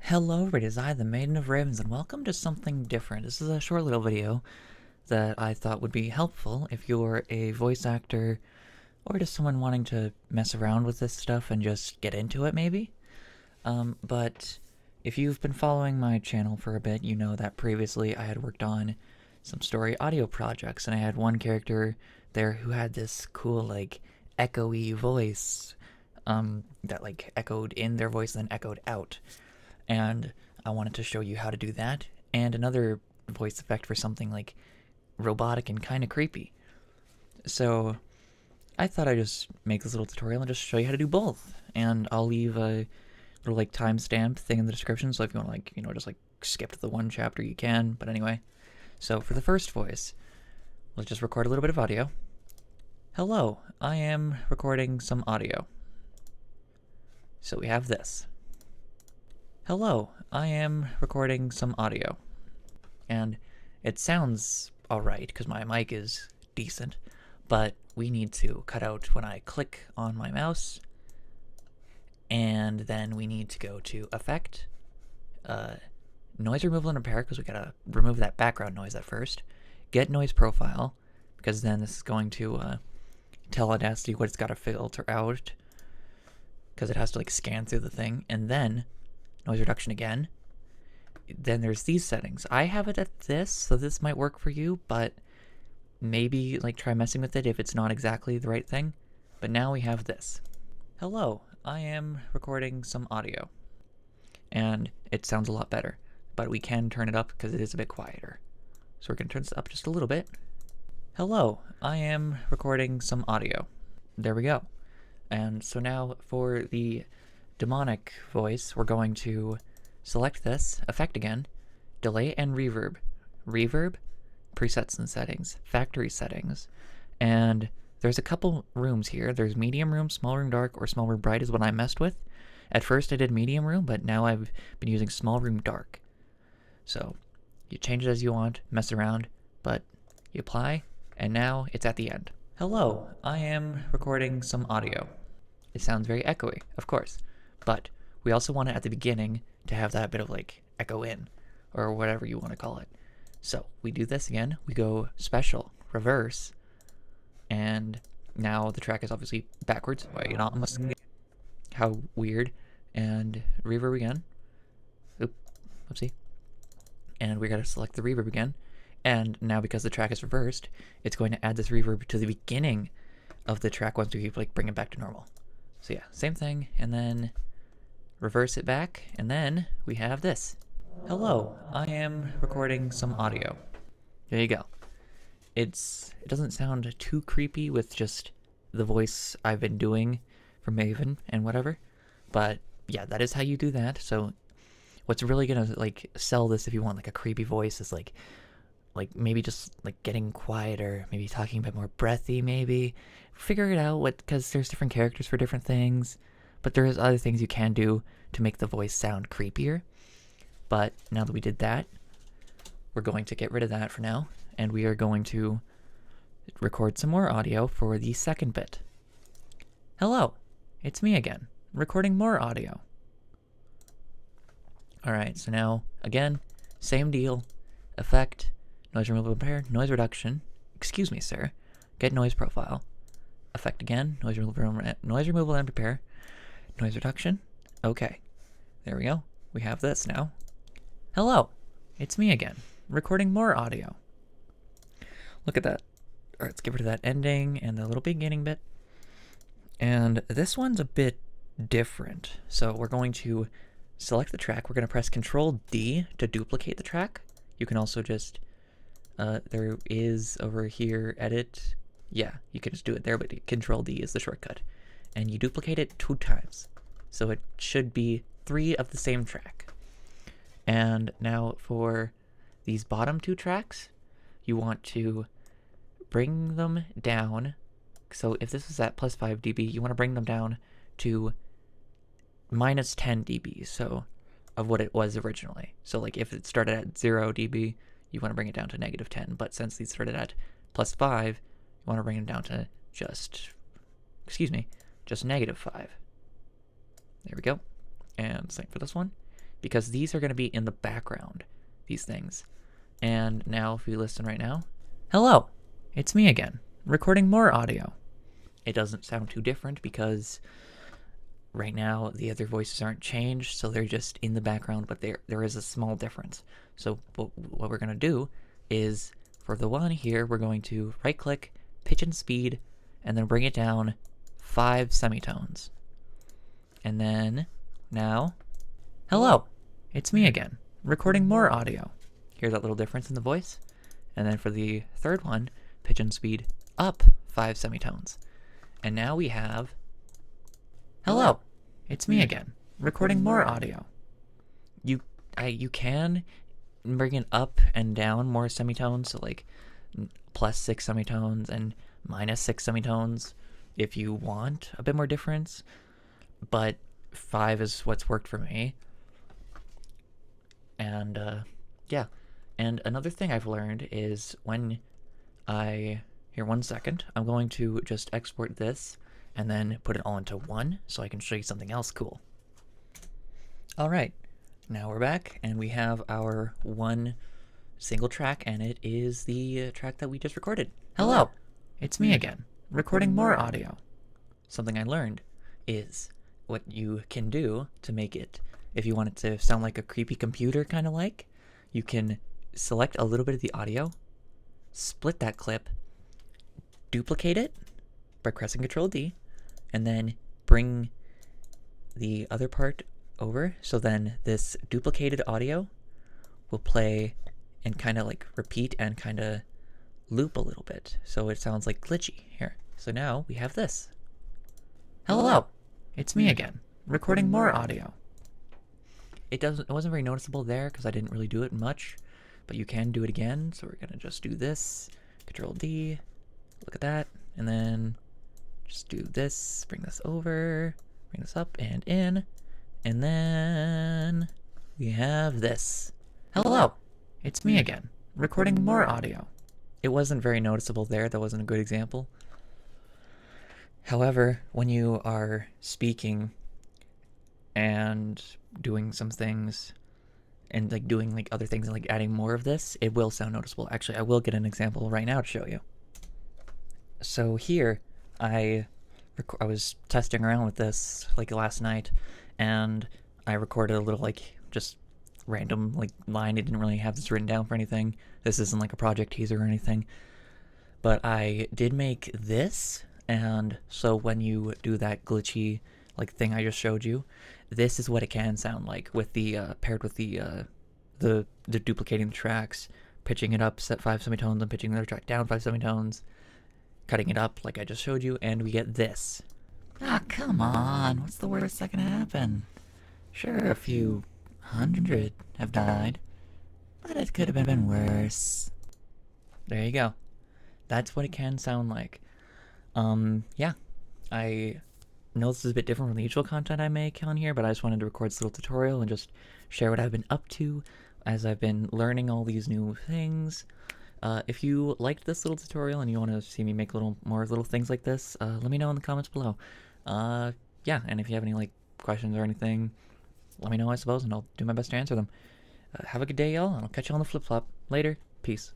Hello, it is I, the Maiden of Ravens, and welcome to something different. This is a short little video that I thought would be helpful if you're a voice actor or just someone wanting to mess around with this stuff and just get into it, maybe. But if you've been following my channel for a bit, you know that previously I had worked on some story audio projects, and I had one character there who had this cool, like, echoey voice that, like, echoed in their voice and then echoed out. And I wanted to show you how to do that, and another voice effect for something like robotic and kind of creepy. So I thought I'd just make this little tutorial and just show you how to do both. And I'll leave a little like timestamp thing in the description, so if you want to just like skip to the one chapter you can. But anyway, so for the first voice, let's just record a little bit of audio. Hello, I am recording some audio. So we have this. Hello, I am recording some audio. And it sounds alright because my mic is decent, but we need to cut out when I click on my mouse, and then we need to go to Effect, Noise Removal and Repair, because we gotta remove that background noise at first, Get Noise Profile, because then this is going to tell Audacity what it's gotta filter out, because it has to like scan through the thing, and then noise reduction again. Then there's these settings. I have it at this, so this might work for you, but maybe like try messing with it if it's not exactly the right thing. But now we have this. Hello, I am recording some audio. And it sounds a lot better, but we can turn it up because it is a bit quieter. So we're going to turn this up just a little bit. Hello, I am recording some audio. There we go. And so now for the demonic voice, we're going to select this, effect again, delay and reverb. Reverb, presets and settings, factory settings, and there's a couple rooms here. There's medium room, small room dark, or small room bright is what I messed with. At first I did medium room, but now I've been using small room dark. So you change it as you want, mess around, but you apply, and now it's at the end. Hello, I am recording some audio. It sounds very echoey, of course. But we also want it at the beginning to have that bit of like echo in, or whatever you want to call it. So we do this again, we go special, reverse, and now the track is obviously backwards. Wait, not almost. How weird. And reverb again. Oopsie. And we gotta select the reverb again. And now because the track is reversed, it's going to add this reverb to the beginning of the track once we like bring it back to normal. So yeah, same thing, and then reverse it back, and then we have this. Hello, I am recording some audio. There you go. It doesn't sound too creepy with just the voice I've been doing for Maven and whatever, but yeah, that is how you do that. So what's really gonna like sell this if you want like a creepy voice is like maybe just like getting quieter, maybe talking a bit more breathy, maybe figure it out because there's different characters for different things, but there's other things you can do to make the voice sound creepier. But now that we did that, we're going to get rid of that for now, and we are going to record some more audio for the second bit. Hello, it's me again, recording more audio. Alright, so now again, same deal, effect, noise removal repair, noise reduction, excuse me sir, get noise profile, effect again, noise removal and repair, noise reduction, okay, there we go, we have this now. Hello, it's me again, recording more audio. Look at that. Alright, let's get rid of that ending and the little beginning bit. And this one's a bit different. So we're going to select the track, we're going to press Control D to duplicate the track. You can also just there is over here, edit. Yeah, you can just do it there, but Control D is the shortcut. And you duplicate it 2 times. So it should be 3 of the same track. And now for these bottom 2 tracks, you want to bring them down. So if this is at plus 5 dB, you want to bring them down to minus 10 dB, so of what it was originally. So like if it started at 0 dB, you want to bring it down to negative 10, but since these started at plus 5, you want to bring them down to just negative 5. There we go. And same for this one. because these are going to be in the background, these things. And now if we listen right now, hello, it's me again, recording more audio. It doesn't sound too different because right now the other voices aren't changed, so they're just in the background, but there is a small difference. So what we're going to do is, for the one here, we're going to right click, pitch and speed, and then bring it down 5 semitones. And then now, hello, it's me again, recording more audio. Hear that little difference in the voice? And then for the third one, pitch and speed up 5 semitones. And now we have, hello, it's me again, recording more audio. You can bring it up and down more semitones, so like plus 6 semitones and minus 6 semitones if you want a bit more difference, but 5 is what's worked for me. And yeah, and another thing I've learned is when here, 1 second, I'm going to just export this and then put it all into 1 so I can show you something else cool. Alright, now we're back and we have our 1 single track, and it is the track that we just recorded. Hello, it's me again, recording more audio. Something I learned is what you can do to make it, if you want it to sound like a creepy computer kind of like, you can select a little bit of the audio, split that clip, duplicate it by pressing Ctrl-D, and then bring the other part over, so then this duplicated audio will play and kind of like repeat and kind of loop a little bit, so it sounds like glitchy here. So now we have this. Hello, it's me again, recording more audio. It wasn't very noticeable there because I didn't really do it much, but you can do it again. So we're gonna just do this, Ctrl-D, look at that, and then just do this, bring this over, bring this up and in, and then we have this. Hello, it's me again, recording more audio. It wasn't very noticeable there, that wasn't a good example. However, when you are speaking and doing some things and like doing like other things and like adding more of this, it will sound noticeable. Actually, I will get an example right now to show you. So here, I was testing around with this like last night, and I recorded a little like just random like line. I didn't really have this written down for anything. This isn't like a project teaser or anything. But I did make this, and so when you do that glitchy like thing I just showed you, this is what it can sound like with the paired with the duplicating the tracks, pitching it up, set 5 semitones, and pitching the other track down 5 semitones, cutting it up like I just showed you, and we get this. Ah, come on, what's the worst that can happen? Sure, a few 100 have died, but it could have been worse. There you go. That's what it can sound like. Yeah, I know this is a bit different from the usual content I make on here, but I just wanted to record this little tutorial and just share what I've been up to as I've been learning all these new things. If you liked this little tutorial and you want to see me make more little things like this, let me know in the comments below. Yeah, and if you have any like questions or anything, let me know, I suppose, and I'll do my best to answer them. Have a good day, y'all, and I'll catch you on the flip-flop. Later. Peace.